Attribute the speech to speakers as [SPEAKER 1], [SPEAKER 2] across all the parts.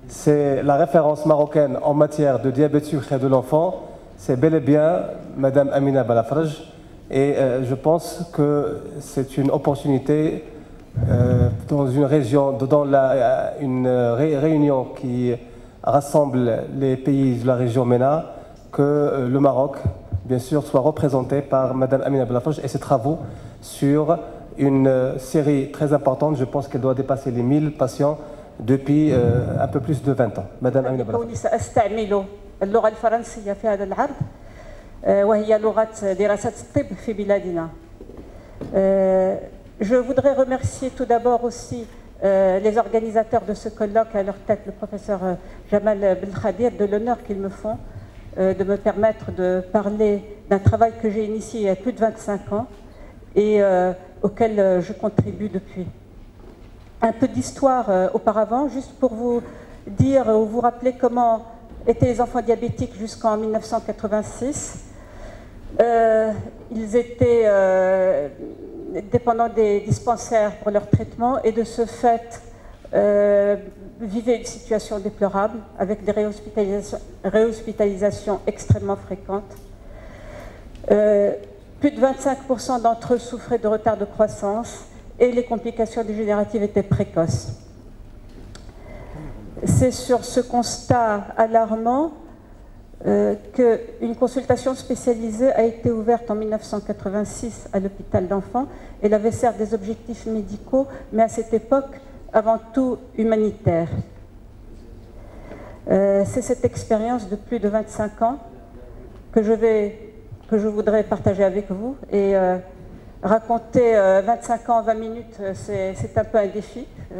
[SPEAKER 1] C'est la référence marocaine en matière de diabète sucré de l'enfant. C'est bel et bien Madame Amina Balafraj. Et je pense que c'est une opportunité dans une région, dans une réunion qui rassemble les pays de la région MENA, que le Maroc, bien sûr, soit représenté par Madame Amina Balafraj et ses travaux sur une série très importante. Je pense qu'elle doit dépasser les 1000 patients depuis un peu plus de 20 ans. Madame Amina Balafraj.
[SPEAKER 2] اللغة الفرنسية في هذا العرض وهي لغة دراسة الطب في بلادنا. Je voudrais remercier tout d'abord aussi les organisateurs de ce colloque, à leur tête le professeur Jamal Belkhadir, de l'honneur qu'ils me font de me permettre de parler d'un travail que j'ai initié il y a plus de 25 ans et auquel je contribue depuis. Un peu d'histoire auparavant, juste pour vous dire ou vous rappeler comment étaient les enfants diabétiques jusqu'en 1986. Ils étaient dépendants des dispensaires pour leur traitement et de ce fait vivaient une situation déplorable avec des réhospitalisations extrêmement fréquentes. Plus de 25% d'entre eux souffraient de retard de croissance et les complications dégénératives étaient précoces. C'est sur ce constat alarmant qu'une consultation spécialisée a été ouverte en 1986 à l'hôpital d'enfants. Elle avait certes des objectifs médicaux, mais à cette époque, avant tout humanitaire. C'est cette expérience de plus de 25 ans que je voudrais partager avec vous. Et raconter 25 ans en 20 minutes, c'est un peu un défi, ça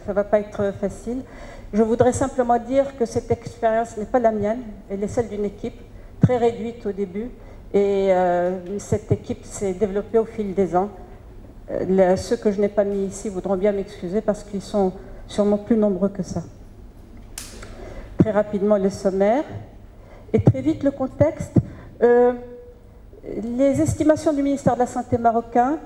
[SPEAKER 2] ne va pas être facile. Je voudrais simplement dire que cette expérience n'est pas la mienne, elle est celle d'une équipe très réduite au début et cette équipe s'est développée au fil des ans. Ceux que je n'ai pas mis ici voudront bien m'excuser parce qu'ils sont sûrement plus nombreux que ça. Très rapidement le sommaire et très vite le contexte. Les estimations du ministère de la Santé marocain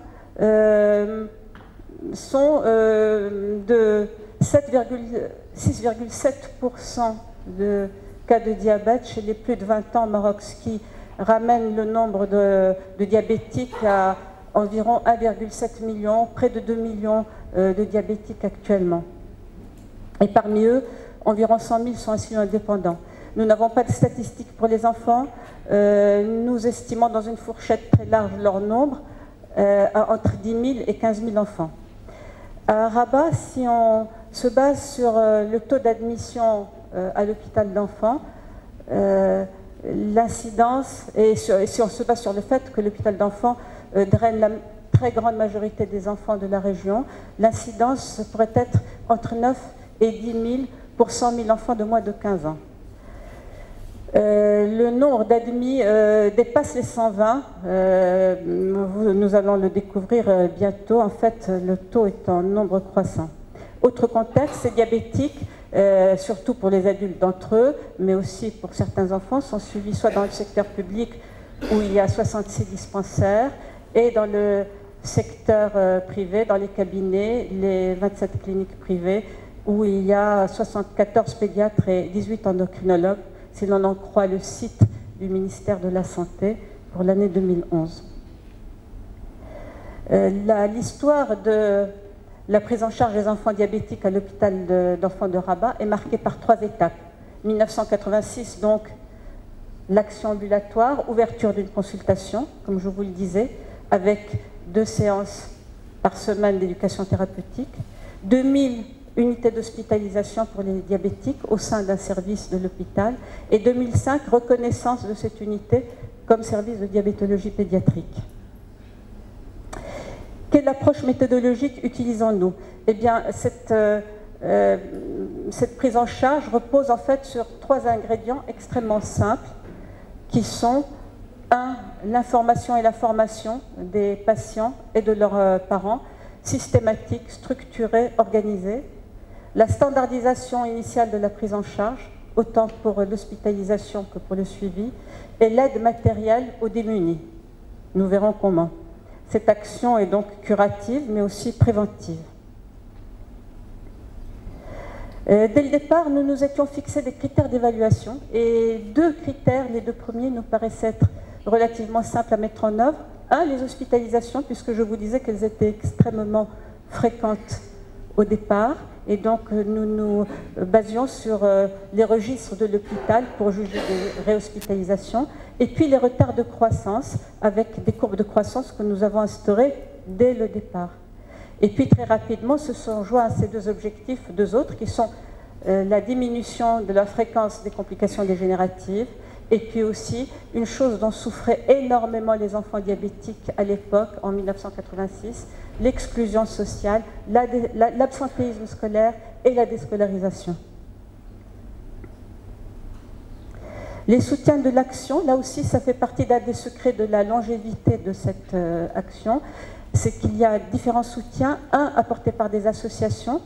[SPEAKER 2] sont de 6,7% de cas de diabète chez les plus de 20 ans au Maroc, ce qui ramène le nombre de diabétiques à environ 1,7 million, près de 2 millions de diabétiques actuellement. Et parmi eux, environ 100 000 sont insulinodépendants indépendants. Nous n'avons pas de statistiques pour les enfants. Nous estimons dans une fourchette très large leur nombre, entre 10 000 et 15 000 enfants. À Rabat, si on se base sur le taux d'admission à l'hôpital d'enfants, l'incidence, et si on se base sur le fait que l'hôpital d'enfants draine la très grande majorité des enfants de la région, l'incidence pourrait être entre 9 et 10 000 pour 100 000 enfants de moins de 15 ans. Le nombre d'admis dépasse les 120, nous allons le découvrir bientôt. En fait, le taux est en nombre croissant. Autre contexte, ces diabétiques, surtout pour les adultes d'entre eux, mais aussi pour certains enfants, sont suivis soit dans le secteur public où il y a 66 dispensaires et dans le secteur privé, dans les cabinets, les 27 cliniques privées où il y a 74 pédiatres et 18 endocrinologues, si l'on en croit le site du ministère de la Santé pour l'année 2011. L'histoire de la prise en charge des enfants diabétiques à l'hôpital d'enfants de Rabat est marquée par 3 étapes. 1986, donc, l'action ambulatoire, ouverture d'une consultation, comme je vous le disais, avec 2 séances par semaine d'éducation thérapeutique, 2000 unités d'hospitalisation pour les diabétiques au sein d'un service de l'hôpital, et 2005, reconnaissance de cette unité comme service de diabétologie pédiatrique. Quelle approche méthodologique utilisons-nous? Eh bien, cette prise en charge repose en fait sur 3 ingrédients extrêmement simples qui sont 1. L'information et la formation des patients et de leurs parents, systématique, structurée, organisée. La standardisation initiale de la prise en charge, autant pour l'hospitalisation que pour le suivi, et l'aide matérielle aux démunis. Nous verrons comment. Cette action est donc curative, mais aussi préventive. Dès le départ, nous nous étions fixés des critères d'évaluation et deux critères, les deux premiers, nous paraissaient être relativement simples à mettre en œuvre. Un, les hospitalisations, puisque je vous disais qu'elles étaient extrêmement fréquentes au départ, et donc nous nous basions sur les registres de l'hôpital pour juger des réhospitalisations, et puis les retards de croissance, avec des courbes de croissance que nous avons instaurées dès le départ. Et puis très rapidement se sont joints à ces deux objectifs, deux autres, qui sont la diminution de la fréquence des complications dégénératives, et puis aussi une chose dont souffraient énormément les enfants diabétiques à l'époque, en 1986, l'exclusion sociale, l'absentéisme scolaire et la déscolarisation. Les soutiens de l'action, là aussi ça fait partie d'un des secrets de la longévité de cette action, c'est qu'il y a différents soutiens, un apporté par des associations.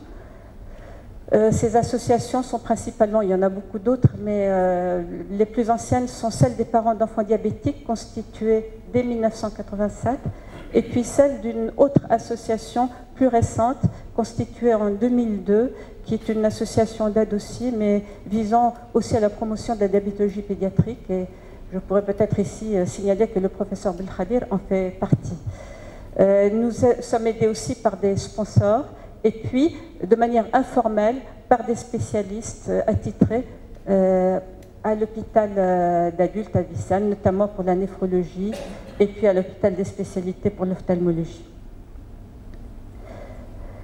[SPEAKER 2] Ces associations sont principalement, il y en a beaucoup d'autres, mais les plus anciennes sont celles des parents d'enfants diabétiques constituées dès 1987, et puis celle d'une autre association plus récente constituée en 2002, qui est une association d'aide aussi, mais visant aussi à la promotion de la diabétologie pédiatrique. Et je pourrais peut-être ici signaler que le professeur Belkhadir en fait partie. Nous sommes aidés aussi par des sponsors et puis de manière informelle par des spécialistes attitrés à l'hôpital d'adultes à Vissane, notamment pour la néphrologie et puis à l'hôpital des spécialités pour l'ophtalmologie.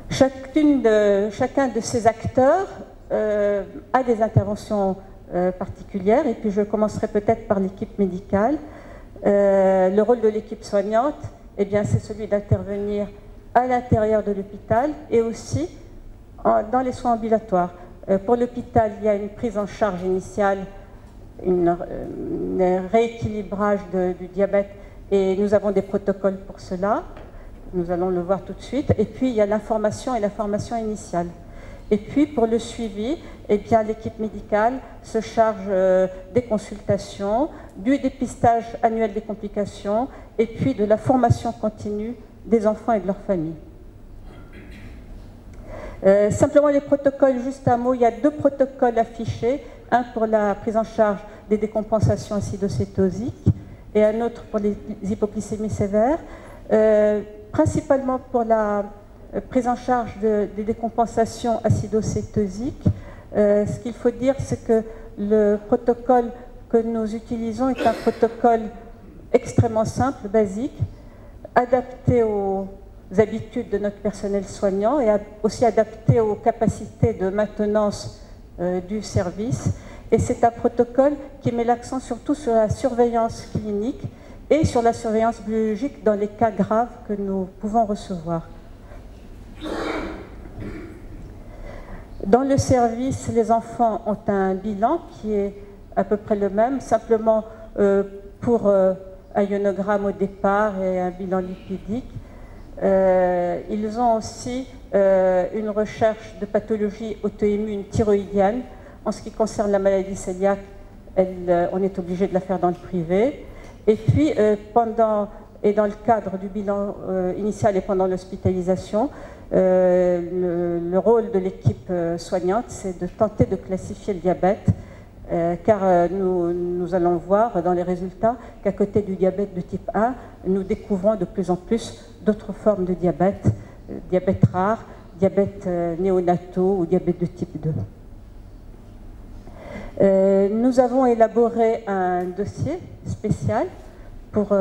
[SPEAKER 2] Chacun de ces acteurs a des interventions particulières, et puis je commencerai peut-être par l'équipe médicale. Le rôle de l'équipe soignante, eh bien, c'est celui d'intervenir à l'intérieur de l'hôpital et aussi dans les soins ambulatoires. Pour l'hôpital, il y a une prise en charge initiale, un rééquilibrage du diabète, et nous avons des protocoles pour cela. Nous allons le voir tout de suite. Et puis, il y a l'information et la formation initiale. Et puis, pour le suivi, eh bien, l'équipe médicale se charge des consultations, du dépistage annuel des complications, et puis de la formation continue des enfants et de leurs familles. Simplement les protocoles, juste un mot, il y a deux protocoles affichés, un pour la prise en charge des décompensations acidocétosiques et un autre pour les hypoglycémies sévères, principalement pour la prise en charge des décompensations acidocétosiques. Ce qu'il faut dire, c'est que le protocole que nous utilisons est un protocole extrêmement simple, basique, adapté aux habitudes de notre personnel soignant et aussi adapté aux capacités de maintenance du service. Et c'est un protocole qui met l'accent surtout sur la surveillance clinique et sur la surveillance biologique dans les cas graves que nous pouvons recevoir. Dans le service, les enfants ont un bilan qui est à peu près le même, simplement pour un ionogramme au départ et un bilan lipidique. Ils ont aussi une recherche de pathologie auto-immune thyroïdienne. En ce qui concerne la maladie cœliaque, on est obligé de la faire dans le privé. Et puis, dans le cadre du bilan initial et pendant l'hospitalisation, le rôle de l'équipe soignante, c'est de tenter de classifier le diabète, car nous allons voir dans les résultats qu'à côté du diabète de type 1, nous découvrons de plus en plus d'autres formes de diabète, diabète rare, diabète néonataux ou diabète de type 2. Nous avons élaboré un dossier spécial pour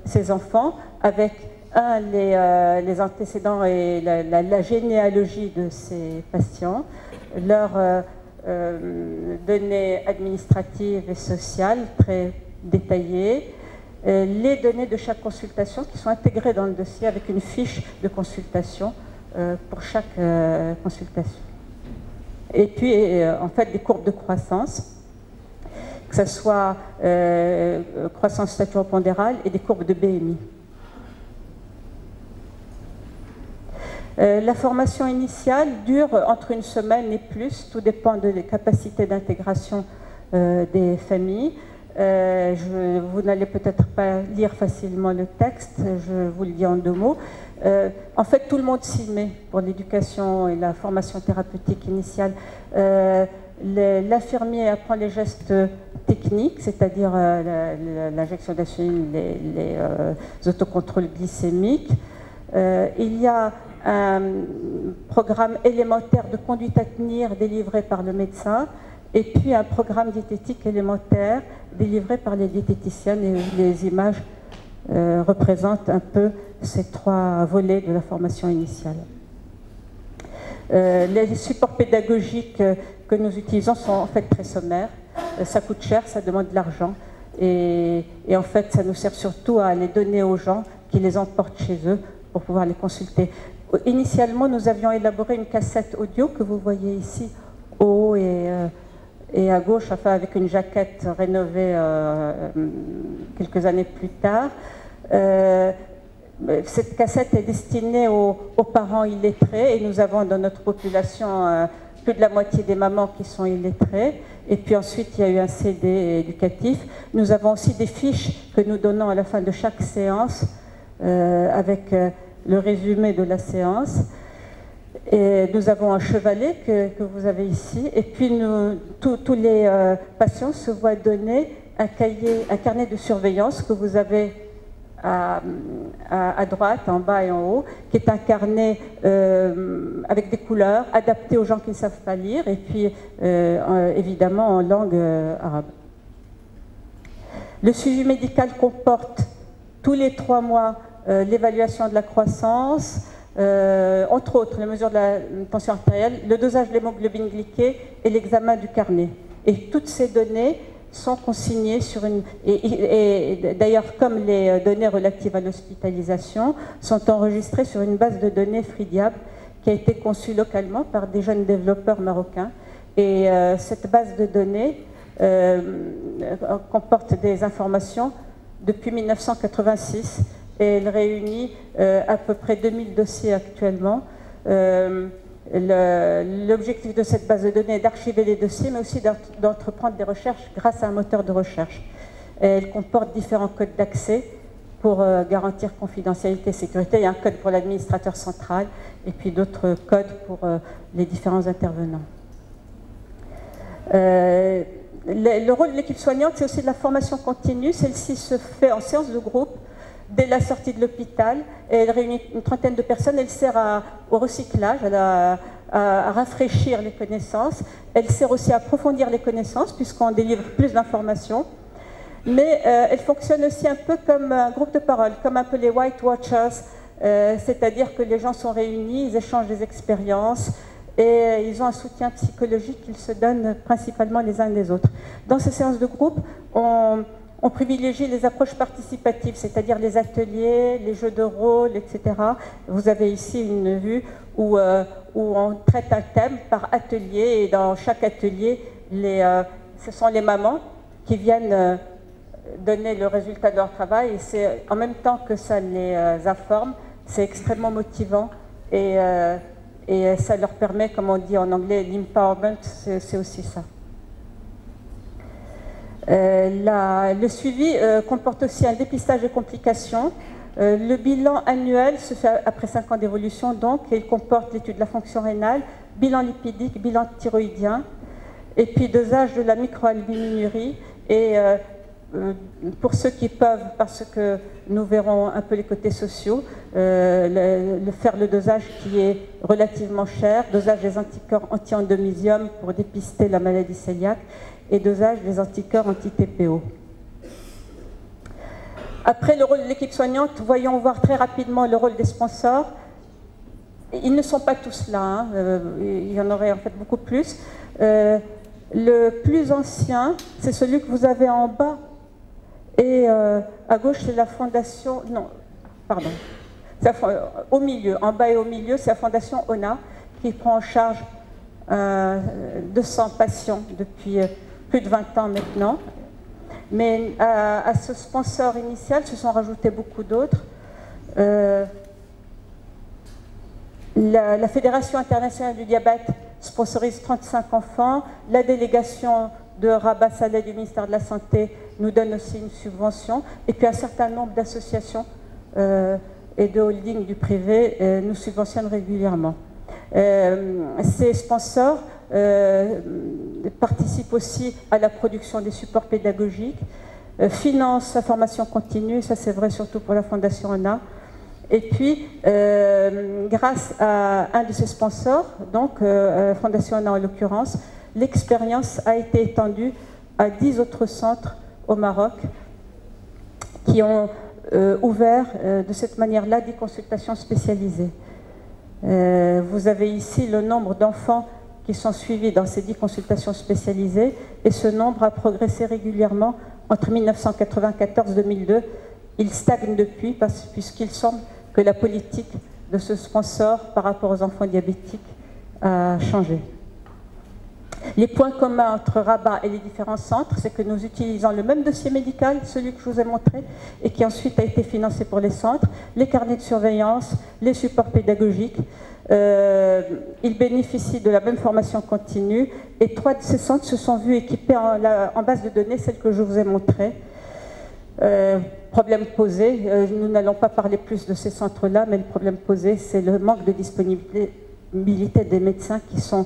[SPEAKER 2] ces enfants avec les antécédents et la généalogie de ces patients, leurs données administratives et sociales très détaillées, les données de chaque consultation qui sont intégrées dans le dossier avec une fiche de consultation pour chaque consultation. Et puis, en fait, des courbes de croissance, que ce soit croissance staturo-pondérale et des courbes de BMI. La formation initiale dure entre une semaine et plus, tout dépend de la capacité d'intégration des familles. Vous n'allez peut-être pas lire facilement le texte, je vous le dis en 2 mots. En fait, tout le monde s'y met pour l'éducation et la formation thérapeutique initiale. L'infirmier apprend les gestes techniques, c'est-à-dire l'injection d'insuline, les autocontrôles glycémiques. Il y a un programme élémentaire de conduite à tenir délivré par le médecin, et puis un programme diététique élémentaire délivré par les diététiciennes, et les images représentent un peu ces 3 volets de la formation initiale. Les supports pédagogiques que nous utilisons sont en fait très sommaires. Ça coûte cher, ça demande de l'argent, et en fait ça nous sert surtout à les donner aux gens qui les emportent chez eux pour pouvoir les consulter. Initialement, nous avions élaboré une cassette audio que vous voyez ici au haut et à gauche, enfin avec une jaquette rénovée quelques années plus tard. Cette cassette est destinée aux parents illettrés, et nous avons dans notre population plus de la moitié des mamans qui sont illettrées. Et puis ensuite, il y a eu un CD éducatif. Nous avons aussi des fiches que nous donnons à la fin de chaque séance avec le résumé de la séance. Et nous avons un chevalet que vous avez ici. Et puis tous les patients se voient donner un carnet de surveillance que vous avez à droite, en bas et en haut, qui est un carnet avec des couleurs adapté aux gens qui ne savent pas lire, et puis évidemment en langue arabe. Le suivi médical comporte tous les 3 mois l'évaluation de la croissance, entre autres les mesures de la tension artérielle, le dosage de l'hémoglobine glyquée et l'examen du carnet. Et toutes ces données sont consignées sur une... Et d'ailleurs, comme les données relatives à l'hospitalisation, sont enregistrées sur une base de données Fridiab qui a été conçue localement par des jeunes développeurs marocains. Et cette base de données comporte des informations depuis 1986, et elle réunit à peu près 2000 dossiers actuellement. L'objectif de cette base de données est d'archiver les dossiers, mais aussi d'entreprendre des recherches grâce à un moteur de recherche. Elle comporte différents codes d'accès pour garantir confidentialité et sécurité. Il y a un code pour l'administrateur central, et puis d'autres codes pour les différents intervenants. Le rôle de l'équipe soignante, c'est aussi de la formation continue. Celle-ci se fait en séance de groupe dès la sortie de l'hôpital. Elle réunit une trentaine de personnes. Elle sert au recyclage, à rafraîchir les connaissances. Elle sert aussi à approfondir les connaissances, puisqu'on délivre plus d'informations. Mais elle fonctionne aussi un peu comme un groupe de parole, comme un peu les White Watchers, c'est-à-dire que les gens sont réunis, ils échangent des expériences, et ils ont un soutien psychologique qu'ils se donnent principalement les uns les autres. Dans ces séances de groupe, on privilégie les approches participatives, c'est-à-dire les ateliers, les jeux de rôle, etc. Vous avez ici une vue où on traite un thème par atelier, et dans chaque atelier, ce sont les mamans qui viennent donner le résultat de leur travail, et c'est en même temps que ça les informe, c'est extrêmement motivant, et ça leur permet, comme on dit en anglais, l'empowerment, c'est aussi ça. Le suivi comporte aussi un dépistage des complications. Le bilan annuel se fait après 5 ans d'évolution, donc, et il comporte l'étude de la fonction rénale, bilan lipidique, bilan thyroïdien, et puis dosage de la microalbuminurie. Et pour ceux qui peuvent, parce que nous verrons un peu les côtés sociaux, faire le dosage qui est relativement cher, dosage des anticorps anti-endomysium pour dépister la maladie cœliaque, et dosage des anticorps anti-TPO. Après le rôle de l'équipe soignante, voyons voir très rapidement le rôle des sponsors. Ils ne sont pas tous là, hein. Il y en aurait en fait beaucoup plus. Le plus ancien, c'est celui que vous avez en bas, et à gauche c'est la fondation, non, pardon, au milieu, en bas et au milieu, c'est la fondation ONA qui prend en charge 200 patients depuis plus de 20 ans maintenant. Mais à ce sponsor initial se sont rajoutés beaucoup d'autres. La Fédération internationale du diabète sponsorise 35 enfants, la délégation de Rabat Saleh du ministère de la Santé nous donne aussi une subvention. Et puis un certain nombre d'associations et de holdings du privé nous subventionnent régulièrement. Ces sponsors participent aussi à la production des supports pédagogiques, financent la formation continue, ça c'est vrai surtout pour la Fondation Anna. Et puis, grâce à un de ces sponsors, donc Fondation Anna en l'occurrence, l'expérience a été étendue à 10 autres centres au Maroc qui ont ouvert de cette manière-là des consultations spécialisées. Vous avez ici le nombre d'enfants qui sont suivis dans ces 10 consultations spécialisées et ce nombre a progressé régulièrement entre 1994 et 2002. Il stagne depuis puisqu'il semble que la politique de ce sponsor par rapport aux enfants diabétiques a changé. Les points communs entre Rabat et les différents centres, c'est que nous utilisons le même dossier médical, celui que je vous ai montré, et qui ensuite a été financé pour les centres, les carnets de surveillance, les supports pédagogiques. Ils bénéficient de la même formation continue, et 3 de ces centres se sont vus équipés en base de données, celle que je vous ai montrée. Problème posé, nous n'allons pas parler plus de ces centres-là, mais le problème posé, c'est le manque de disponibilité des médecins qui sont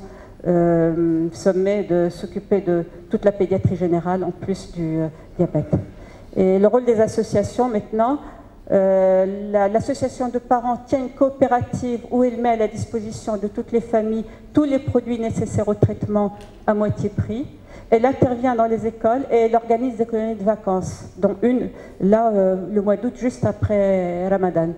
[SPEAKER 2] sommés de s'occuper de toute la pédiatrie générale, en plus du diabète. Et le rôle des associations maintenant, l'association de parents tient une coopérative où elle met à la disposition de toutes les familles tous les produits nécessaires au traitement à moitié prix. Elle intervient dans les écoles et elle organise des colonies de vacances, dont une, là, le mois d'août, juste après Ramadan.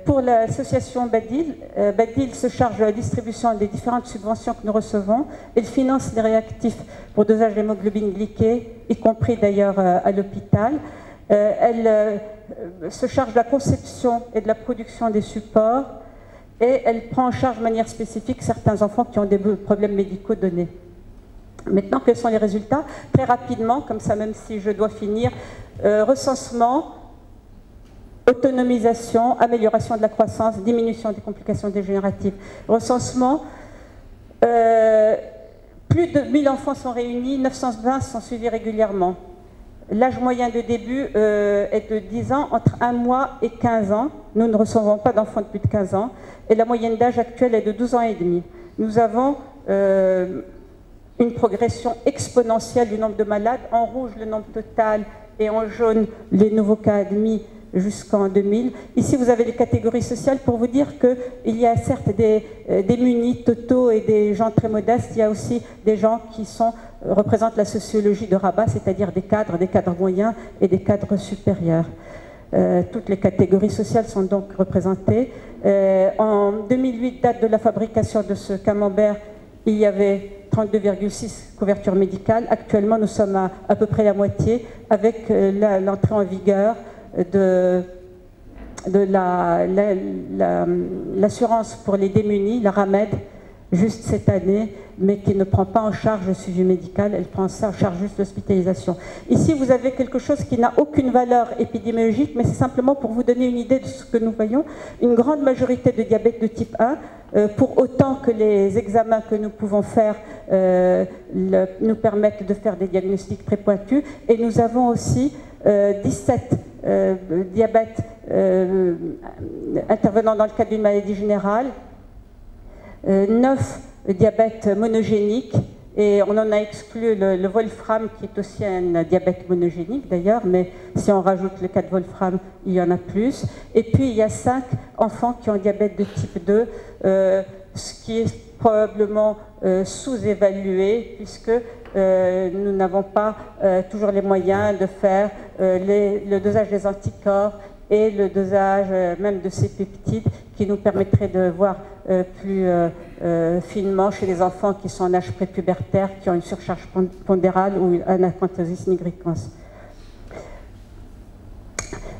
[SPEAKER 2] Pour l'association Badil, Badil se charge de la distribution des différentes subventions que nous recevons. Elle finance les réactifs pour dosage d'hémoglobine glyquée, y compris d'ailleurs à l'hôpital. Elle se charge de la conception et de la production des supports et elle prend en charge de manière spécifique certains enfants qui ont des problèmes médicaux donnés. Maintenant, quels sont les résultats? Très rapidement, comme ça, même si je dois finir, recensement, autonomisation, amélioration de la croissance, diminution des complications dégénératives. Recensement, plus de 1000 enfants sont réunis, 920 sont suivis régulièrement. L'âge moyen de début est de 10 ans, entre 1 mois et 15 ans. Nous ne recevons pas d'enfants de plus de 15 ans. Et la moyenne d'âge actuelle est de 12 ans et demi. Nous avons une progression exponentielle du nombre de malades. En rouge, le nombre total, et en jaune, les nouveaux cas admis jusqu'en 2000. Ici, vous avez les catégories sociales pour vous dire qu'il y a certes des démunis totaux et des gens très modestes. Il y a aussi des gens qui représentent la sociologie de Rabat, c'est-à-dire des cadres moyens et des cadres supérieurs. Toutes les catégories sociales sont donc représentées. En 2008, date de la fabrication de ce camembert, il y avait 32,6 couverture médicale. Actuellement, nous sommes à peu près la moitié, avec l'entrée en vigueur de l'assurance pour les démunis, la RAMED, juste cette année, mais qui ne prend pas en charge le suivi médical, elle prend en charge juste l'hospitalisation. Ici, vous avez quelque chose qui n'a aucune valeur épidémiologique, mais c'est simplement pour vous donner une idée de ce que nous voyons. Une grande majorité de diabète de type 1, pour autant que les examens que nous pouvons faire nous permettent de faire des diagnostics très pointus. Et nous avons aussi 17 diabètes intervenant dans le cadre d'une maladie générale, 9 diabètes monogéniques, et on en a exclu le Wolfram, qui est aussi un diabète monogénique d'ailleurs, mais si on rajoute le cas de Wolfram, il y en a plus. Et puis il y a 5 enfants qui ont diabète de type 2, ce qui est probablement sous-évalué, puisque nous n'avons pas toujours les moyens de faire le dosage des anticorps et le dosage même de ces peptides qui nous permettrait de voir plus finement chez les enfants qui sont en âge prépubertaire, qui ont une surcharge pondérale ou un acanthosis nigricans.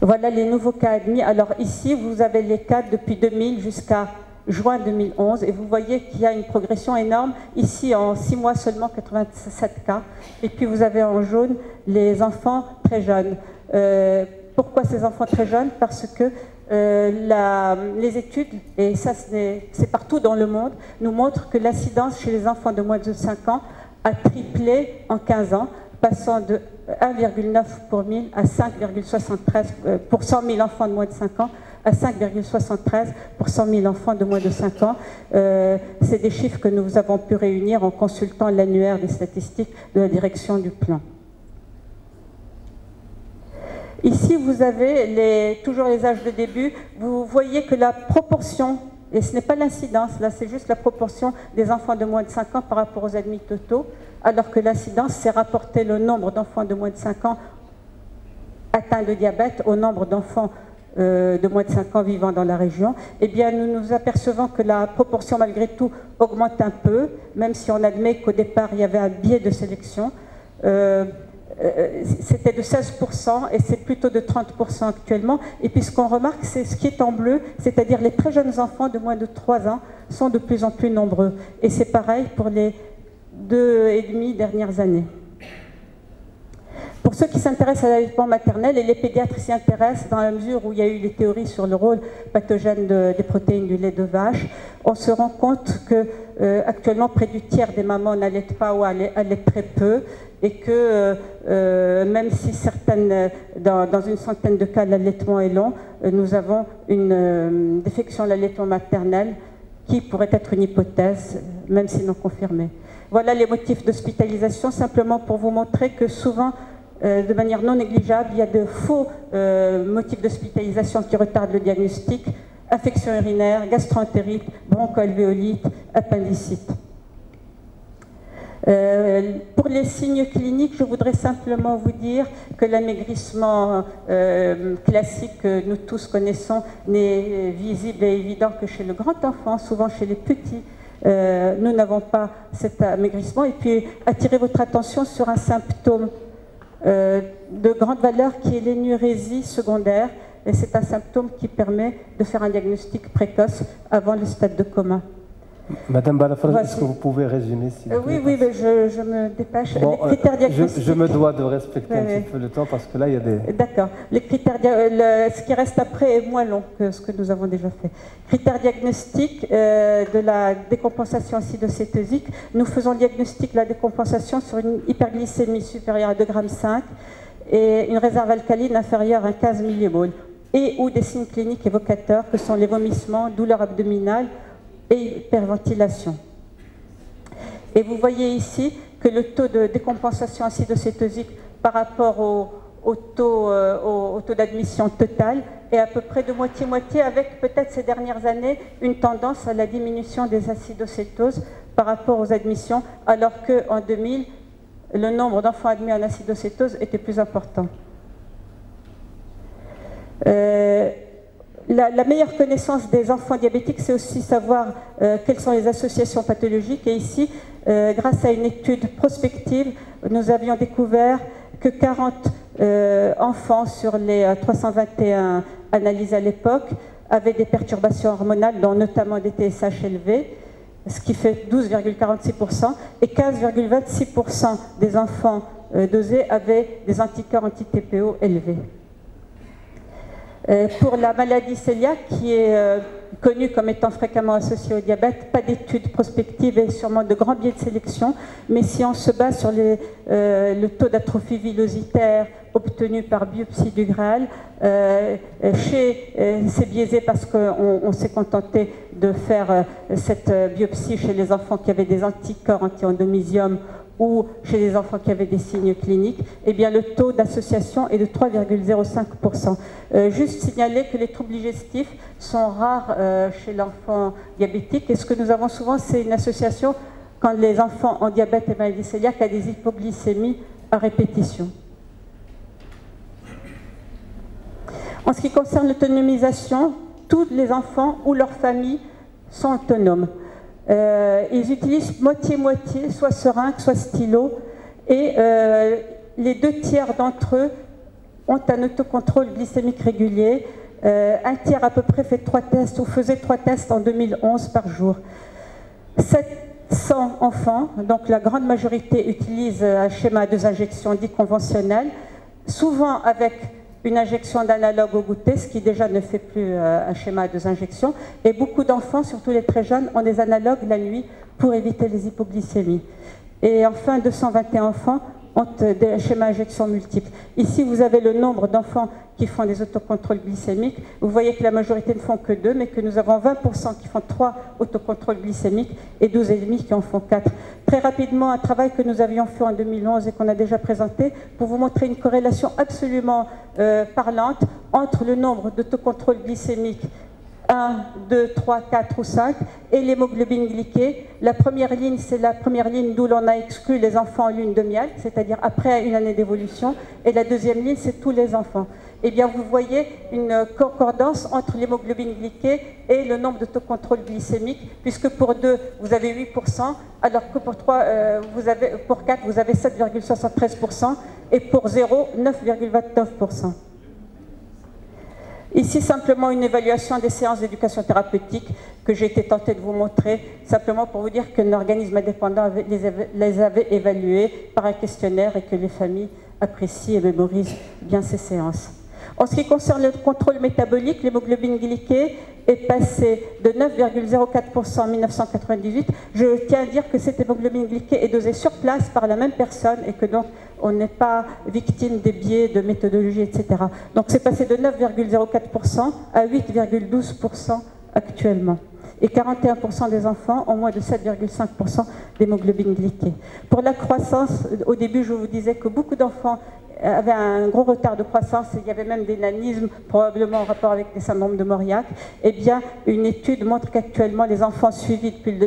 [SPEAKER 2] Voilà les nouveaux cas admis. Alors ici, vous avez les cas depuis 2000 jusqu'à juin 2011, et vous voyez qu'il y a une progression énorme. Ici, en 6 mois seulement, 87 cas. Et puis vous avez en jaune les enfants très jeunes. Pourquoi ces enfants très jeunes? Parce que les études, et ça c'est partout dans le monde, nous montrent que l'incidence chez les enfants de moins de 5 ans a triplé en 15 ans, passant de 1,9 pour 1000 à 5,73 pour 100 000 enfants de moins de 5 ans, à 5,73 pour 100 000 enfants de moins de 5 ans. C'est des chiffres que nous avons pu réunir en consultant l'annuaire des statistiques de la direction du plan. Ici, vous avez toujours les âges de début. Vous voyez que la proportion, et ce n'est pas l'incidence, là c'est juste la proportion des enfants de moins de 5 ans par rapport aux admis totaux, alors que l'incidence, c'est rapporter le nombre d'enfants de moins de 5 ans atteints de diabète au nombre d'enfants de moins de 5 ans vivant dans la région. Eh bien, nous nous apercevons que la proportion, malgré tout, augmente un peu, même si on admet qu'au départ, il y avait un biais de sélection. C'était de 16% et c'est plutôt de 30% actuellement. Et puis ce qu'on remarque, c'est ce qui est en bleu, c'est-à-dire les très jeunes enfants de moins de 3 ans sont de plus en plus nombreux. Et c'est pareil pour les 2,5 dernières années. Pour ceux qui s'intéressent à l'allaitement maternel, et les pédiatres s'y intéressent dans la mesure où il y a eu des théories sur le rôle pathogène des protéines du lait de vache, on se rend compte que actuellement près du tiers des mamans n'allaitent pas ou allaitent très peu, et que même si dans une centaine de cas l'allaitement est long, nous avons une défection de l'allaitement maternel qui pourrait être une hypothèse, même si non confirmée. Voilà les motifs d'hospitalisation, simplement pour vous montrer que souvent, de manière non négligeable, il y a de faux motifs d'hospitalisation qui retardent le diagnostic: infection urinaire, gastro-entérite, bronchoalvéolite, appendicite. Pour les signes cliniques, je voudrais simplement vous dire que l'amaigrissement classique que nous tous connaissons n'est visible et évident que chez le grand enfant, souvent chez les petits. Nous n'avons pas cet amaigrissement. Et puis, attirer votre attention sur un symptôme de grande valeur qui est l'énurésie secondaire. Et c'est un symptôme qui permet de faire un diagnostic précoce avant le stade de coma.
[SPEAKER 1] Madame Balafraj, est-ce que vous pouvez résumer s'il vous plaît?
[SPEAKER 2] Oui, mais je me dépêche.
[SPEAKER 1] Bon,
[SPEAKER 2] les critères diagnostiques...
[SPEAKER 1] je me dois de respecter un petit peu le temps parce que là, il y a des...
[SPEAKER 2] D'accord. Les critères, ce qui reste après est moins long que ce que nous avons déjà fait. Critères diagnostiques de la décompensation acidocétosique. Nous faisons le diagnostic de la décompensation sur une hyperglycémie supérieure à 2,5 g et une réserve alcaline inférieure à 15 millimoles, et ou des signes cliniques évocateurs que sont les vomissements, douleurs abdominales et hyperventilation. Et vous voyez ici que le taux de décompensation acidocétosique par rapport au taux d'admission total est à peu près de moitié-moitié, avec peut-être ces dernières années une tendance à la diminution des acidocétoses par rapport aux admissions, alors qu'en 2000, le nombre d'enfants admis en acidocétose était plus important. La meilleure connaissance des enfants diabétiques, c'est aussi savoir quelles sont les associations pathologiques. Et ici, grâce à une étude prospective, nous avions découvert que 40 enfants sur les 321 analysés à l'époque avaient des perturbations hormonales, dont notamment des TSH élevés, ce qui fait 12,46%, et 15,26% des enfants dosés avaient des anticorps anti-TPO élevés. Pour la maladie cœliaque, qui est connue comme étant fréquemment associée au diabète, pas d'études prospectives et sûrement de grands biais de sélection, mais si on se base sur le taux d'atrophie villositaire obtenu par biopsie du Graal, c'est biaisé parce qu'on s'est contenté de faire cette biopsie chez les enfants qui avaient des anticorps anti-endomysium ou chez les enfants qui avaient des signes cliniques, eh bien le taux d'association est de 3,05%. Juste signaler que les troubles digestifs sont rares chez l'enfant diabétique, et ce que nous avons souvent, c'est une association quand les enfants ont diabète et maladie cœliaque à des hypoglycémies à répétition. En ce qui concerne l'autonomisation, tous les enfants ou leurs familles sont autonomes. Ils utilisent moitié-moitié, soit seringue, soit stylo, et les 2/3 d'entre eux ont un autocontrôle glycémique régulier. Un tiers à peu près fait 3 tests ou faisait 3 tests en 2011 par jour. 700 enfants, donc la grande majorité, utilisent un schéma à 2 injections dit conventionnel, souvent avec une injection d'analogue au goûter, ce qui déjà ne fait plus un schéma à 2 injections. Et beaucoup d'enfants, surtout les très jeunes, ont des analogues la nuit pour éviter les hypoglycémies. Et enfin, 221 enfants ont des schémas injection multiples. Ici, vous avez le nombre d'enfants qui font des autocontrôles glycémiques. Vous voyez que la majorité ne font que 2, mais que nous avons 20% qui font 3 autocontrôles glycémiques et 12,5 qui en font 4. Très rapidement, un travail que nous avions fait en 2011 et qu'on a déjà présenté pour vous montrer une corrélation absolument parlante entre le nombre d'autocontrôles glycémiques 1, 2, 3, 4 ou 5, et l'hémoglobine glyquée. La première ligne, c'est la première ligne d'où l'on a exclu les enfants en lune de miel, c'est-à-dire après une année d'évolution, et la deuxième ligne, c'est tous les enfants. Eh bien, vous voyez une concordance entre l'hémoglobine glyquée et le nombre d'autocontrôles glycémiques, puisque pour 2, vous avez 8%, alors que pour 3, pour 4, vous avez 7,73%, et pour 0, 9,29%. Ici, simplement une évaluation des séances d'éducation thérapeutique que j'ai été tentée de vous montrer, simplement pour vous dire qu'un organisme indépendant les avait évaluées par un questionnaire et que les familles apprécient et mémorisent bien ces séances. En ce qui concerne le contrôle métabolique, l'hémoglobine glyquée est passée de 9,04% en 1998. Je tiens à dire que cette hémoglobine glyquée est dosée sur place par la même personne et que donc on n'est pas victime des biais de méthodologie, etc. Donc c'est passé de 9,04% à 8,12% actuellement. Et 41% des enfants ont moins de 7,5% d'hémoglobine glyquée. Pour la croissance, au début je vous disais que beaucoup d'enfants avaient un gros retard de croissance, et il y avait même des nanismes, probablement en rapport avec des syndromes de Mauriac. Eh bien, une étude montre qu'actuellement, les enfants suivis depuis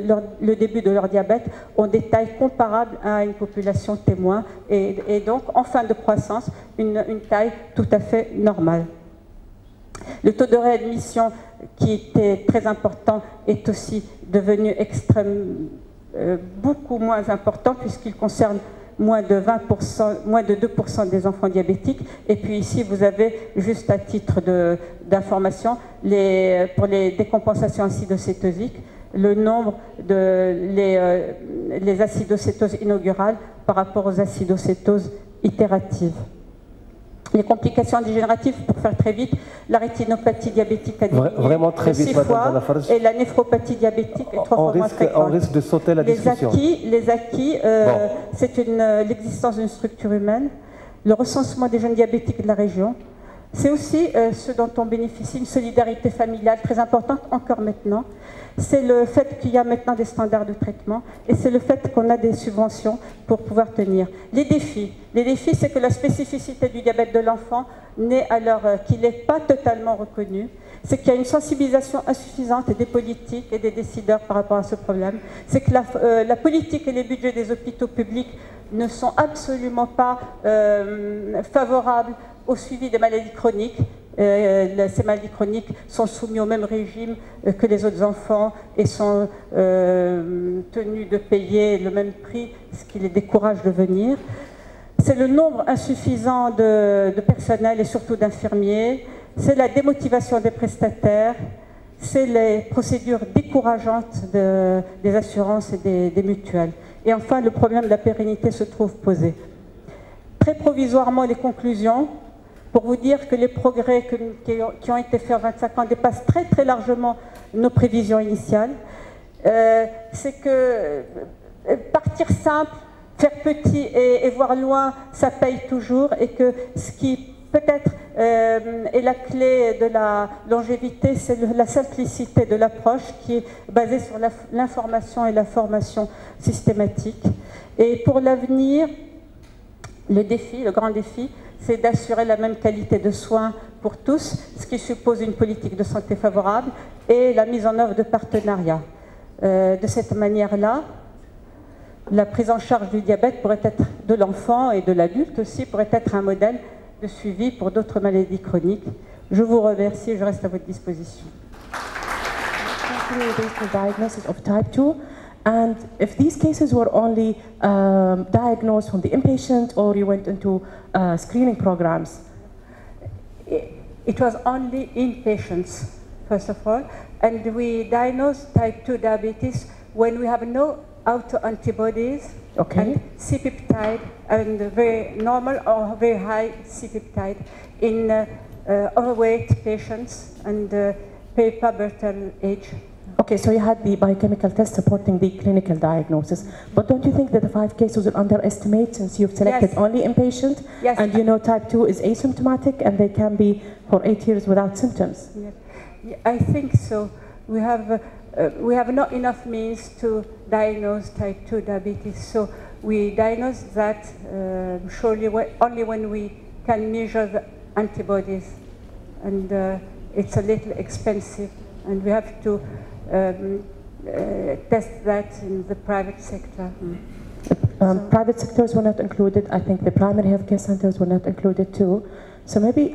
[SPEAKER 2] le début de leur diabète ont des tailles comparables à une population témoin, et donc, en fin de croissance, une taille tout à fait normale. Le taux de réadmission, qui était très important, est aussi devenu beaucoup moins important, puisqu'il concerne moins de 20%, moins de 2% des enfants diabétiques. Et puis ici, vous avez, juste à titre d'information, pour les décompensations acidocétosiques, le nombre de les acidocétoses inaugurales par rapport aux acidocétoses itératives. Les complications dégénératives, pour faire très vite, la rétinopathie diabétique a
[SPEAKER 1] vraiment très vite,
[SPEAKER 2] 6 fois, et la néphropathie diabétique est 3 fois moins fréquente.
[SPEAKER 1] On risque de sauter la discussion.
[SPEAKER 2] Les acquis, c'est l'existence d'une structure humaine, le recensement des jeunes diabétiques de la région. C'est aussi ce dont on bénéficie, une solidarité familiale très importante encore maintenant. C'est le fait qu'il y a maintenant des standards de traitement, et c'est le fait qu'on a des subventions pour pouvoir tenir. Les défis, c'est que la spécificité du diabète de l'enfant n'est alors qu'il n'est pas totalement reconnu. C'est qu'il y a une sensibilisation insuffisante des politiques et des décideurs par rapport à ce problème. C'est que la politique et les budgets des hôpitaux publics ne sont absolument pas favorables au suivi des maladies chroniques. Ces maladies chroniques sont soumises au même régime que les autres enfants et sont tenus de payer le même prix, ce qui les décourage de venir. C'est le nombre insuffisant de personnel et surtout d'infirmiers. C'est la démotivation des prestataires. C'est les procédures décourageantes des assurances et des mutuelles. Et enfin, le problème de la pérennité se trouve posé. Très provisoirement, les conclusions. Pour vous dire que les progrès qui ont été faits en 25 ans dépassent très très largement nos prévisions initiales. C'est que partir simple, faire petit et voir loin, ça paye toujours, et que ce qui peut-être est la clé de la longévité, c'est la simplicité de l'approche qui est basée sur l'information et la formation systématique. Et pour l'avenir, le grand défi, c'est d'assurer la même qualité de soins pour tous, ce qui suppose une politique de santé favorable et la mise en œuvre de partenariats. De cette manière-là, la prise en charge du diabète pourrait être de l'enfant et de l'adulte aussi, pourrait être un modèle de suivi pour d'autres maladies chroniques. Je vous remercie et je reste à votre disposition.
[SPEAKER 3] Diagnosis of type 2. And if these cases were only diagnosed from the inpatient or you went into screening programs?
[SPEAKER 2] It was only inpatients, first of all, and we diagnosed type 2 diabetes when we have no autoantibodies, and C-peptide, and very normal or very high C-peptide in overweight patients and pubertal age
[SPEAKER 3] Okay, so you had the biochemical test supporting the clinical diagnosis. But don't you think that the 5 cases will underestimate since you've selected
[SPEAKER 2] Yes.
[SPEAKER 3] only inpatient?
[SPEAKER 2] Yes.
[SPEAKER 3] And you know type 2 is asymptomatic and they can be for 8 years without symptoms?
[SPEAKER 2] Yeah, I think so. We have not enough means to diagnose type 2 diabetes. So we diagnose that surely only when we can measure the antibodies. And it's a little expensive. And we have to test that in the private sector.
[SPEAKER 3] Private sectors were not included. I think the primary healthcare centers were not included too. So maybe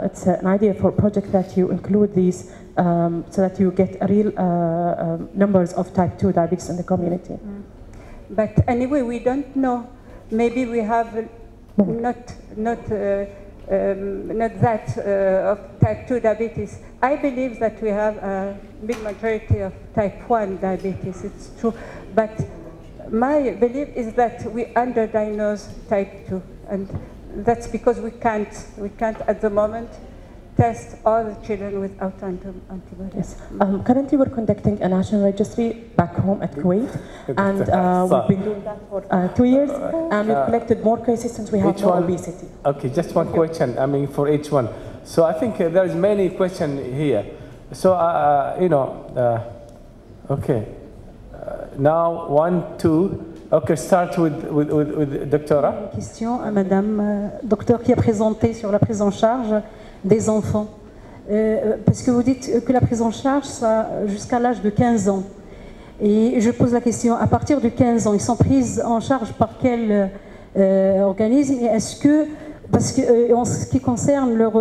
[SPEAKER 3] it's an idea for a project that you include these so that you get real numbers of type 2 diabetes in the community.
[SPEAKER 2] But anyway, we don't know. Maybe we have not that of type 2 diabetes. I believe that we have a big majority of type 1 diabetes, it's true. But my belief is that we underdiagnose type 2. And that's because we can't at the moment test all the children without antibodies.
[SPEAKER 3] Yes. Currently, we're conducting a national registry back home at Kuwait, and we've been doing that for 2 years, and we've collected more cases since we have no obesity.
[SPEAKER 1] Okay, just one question, I mean, for each one. So I think there's many questions here. So, okay. Now, 1, 2. Okay, start with Doctora.
[SPEAKER 4] Une question à Madame Docteur qui a présenté sur la prise en charge des enfants. Parce que vous dites que la prise en charge, ça jusqu'à l'âge de 15 ans. Et je pose la question, à partir de 15 ans, ils sont pris en charge par quel organisme? Et est-ce que, parce que en ce qui concerne leur,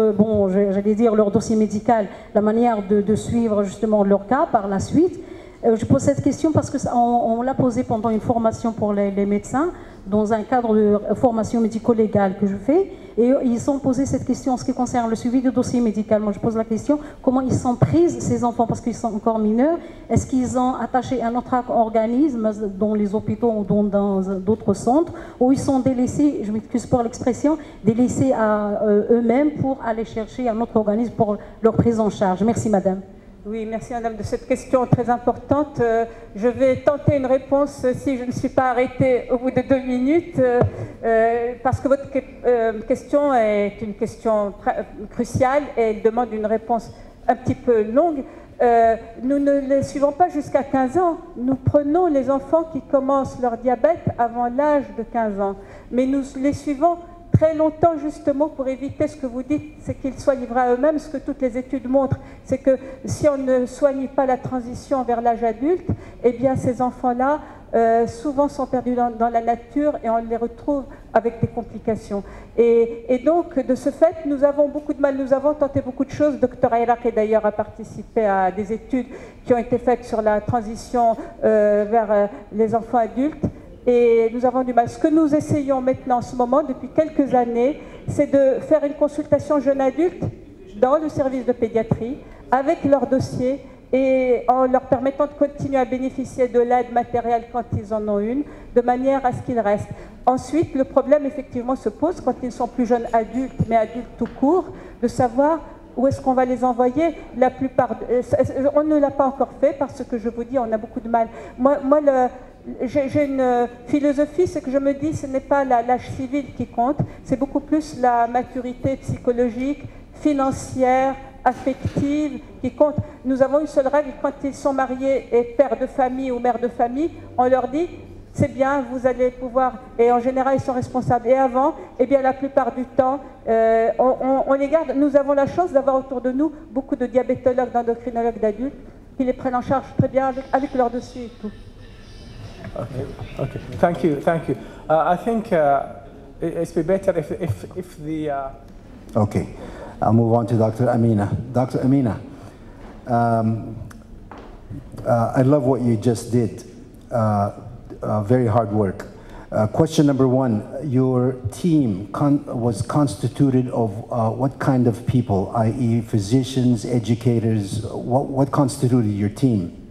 [SPEAKER 4] j'allais dire leur dossier médical, la manière de suivre justement leur cas par la suite, je pose cette question parce qu'on l'a posée pendant une formation pour les médecins, dans un cadre de formation médico-légale que je fais, et ils ont posé cette question en ce qui concerne le suivi du dossier médical. Moi, je pose la question, comment ils sont pris, ces enfants, parce qu'ils sont encore mineurs? Est-ce qu'ils ont attaché un autre organisme, dans les hôpitaux ou dans d'autres centres, ou ils sont délaissés, je m'excuse pour l'expression, délaissés à eux-mêmes pour aller chercher un autre organisme pour leur prise en charge? Merci, madame.
[SPEAKER 2] Oui, merci madame de cette question très importante. Je vais tenter une réponse si je ne suis pas arrêtée au bout de 2 minutes, parce que votre question est une question cruciale et elle demande une réponse un petit peu longue. Nous ne les suivons pas jusqu'à 15 ans. Nous prenons les enfants qui commencent leur diabète avant l'âge de 15 ans. Mais nous les suivons très longtemps justement pour éviter ce que vous dites, c'est qu'ils soient livrés à eux-mêmes. Ce que toutes les études montrent, c'est que si on ne soigne pas la transition vers l'âge adulte, eh bien ces enfants-là souvent sont perdus dans la nature et on les retrouve avec des complications. Et donc, de ce fait, nous avons beaucoup de mal, nous avons tenté beaucoup de choses. Dr Ayraq d'ailleurs a participé à des études qui ont été faites sur la transition vers les enfants adultes. Et nous avons du mal. Ce que nous essayons maintenant en ce moment, depuis quelques années, c'est de faire une consultation jeune adulte dans le service de pédiatrie, avec leur dossier et en leur permettant de continuer à bénéficier de l'aide matérielle quand ils en ont une, de manière à ce qu'ils restent. Ensuite, le problème effectivement se pose quand ils sont plus jeunes adultes, mais adultes tout court, de savoir où est-ce qu'on va les envoyer. La plupart, on ne l'a pas encore fait parce que je vous dis, on a beaucoup de mal. Moi j'ai une philosophie, c'est que je me dis ce n'est pas l'âge civil qui compte, c'est beaucoup plus la maturité psychologique, financière, affective qui compte. Nous avons une seule règle, quand ils sont mariés et pères de famille ou mères de famille, on leur dit c'est bien, vous allez pouvoir, et en général ils sont responsables. Et avant, eh bien la plupart du temps, on les garde. Nous avons la chance d'avoir autour de nous beaucoup de diabétologues, d'endocrinologues d'adultes qui les prennent en charge très bien avec leur dossier et tout.
[SPEAKER 1] Okay. Thank you. I think it's be better if the.
[SPEAKER 5] Okay, I'll move on to Dr. Amina. Dr. Amina, I love what you just did. Very hard work. Question number 1: your team was constituted of what kind of people, i.e., physicians, educators? What constituted your team?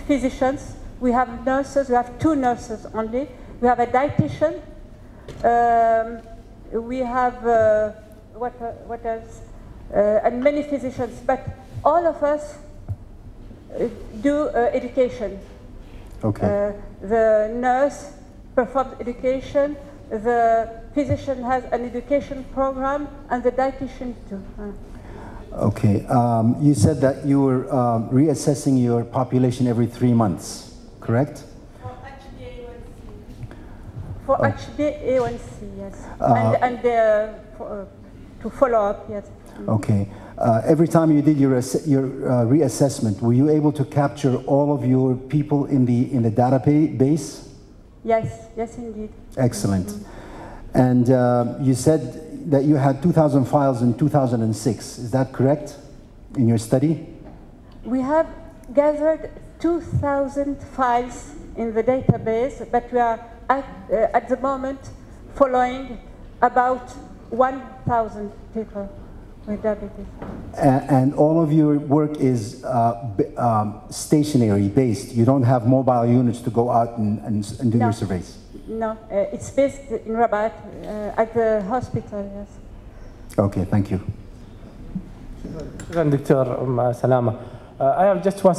[SPEAKER 2] Physicians, we have nurses, we have 2 nurses only, We have a dietitian. We have what else? And many physicians, but all of us do education.
[SPEAKER 5] Okay.
[SPEAKER 2] The nurse performs education, the physician has an education program, and the dietitian too.
[SPEAKER 5] Okay. You said that you were reassessing your population every 3 months, correct?
[SPEAKER 2] For HbA1c, yes. And to follow up, yes.
[SPEAKER 5] Okay. Every time you did your reassessment, were you able to capture all of your people in the database?
[SPEAKER 2] Yes, indeed.
[SPEAKER 5] Excellent. And you said that you had 2,000 files in 2006. Is that correct in your study?
[SPEAKER 2] We have gathered 2,000 files in the database, but we are at the moment following about 1,000 people with diabetes.
[SPEAKER 5] And all of your work is stationary based. You don't have mobile units to go out and do your surveys?
[SPEAKER 2] No, it's based in Rabat at the hospital, yes.
[SPEAKER 5] Okay, thank you.
[SPEAKER 1] شكرا دكتور سلامة. I have just one